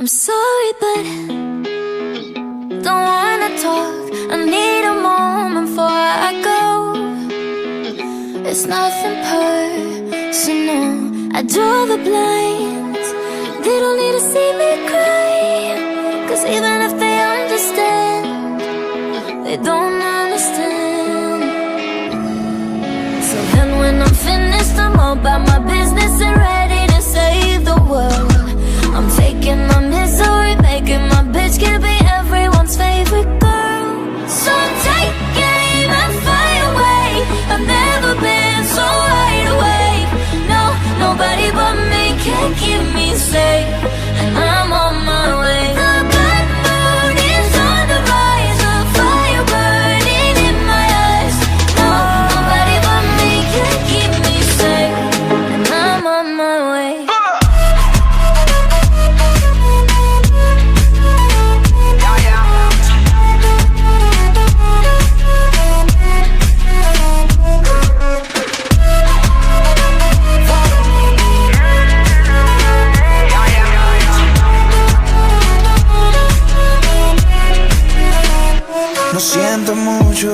I'm sorry, but don't wanna talk. I need a moment before I go. It's nothing personal. I draw the blinds. They don't need to see me cry, 'cause even if they understand, they don't understand. So then when I'm finished, I'm all about my business and ready to save the world. I'm taking my misery, making my bitch can be everyone's favorite girl. So take aim and fly away. I've never been so wide awake. No, nobody but me can keep me safe, and I'm on my way. The bad mood is on the rise, a fire burning in my eyes. No, nobody but me can keep me safe, and I'm on my way. Lo siento mucho,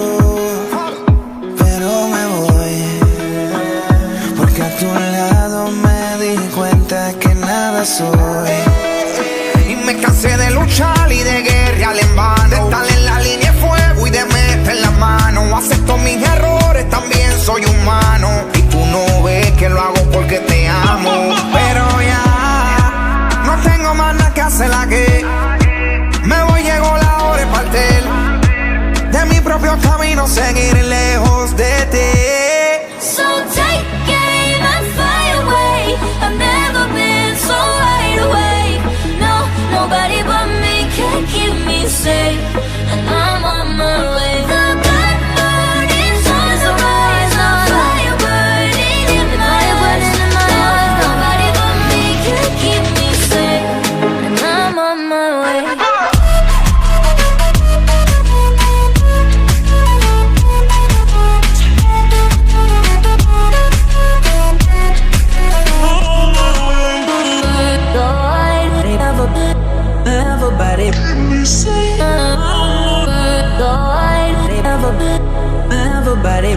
pero me voy, porque a tu lado me di cuenta que nada soy. Y me cansé de luchar y de guerrear en vano, de estar en la línea de fuego y de meter la mano. Acepto mis errores, también soy humano, y tú no ves que lo hago porque te amo. Pero ya no tengo más nada que hacer, la que me voy, llegó la hora de partir de mi propio camino, seguir lejos de ti. So take aim and fly away. I've never been so wide awake. No, nobody but me can keep me safe, and I'm on my way. The bad mood is on the rise, a fire burning in my eyes. No, nobody but me can keep me safe, and I'm on my way. Everybody, everybody, everybody.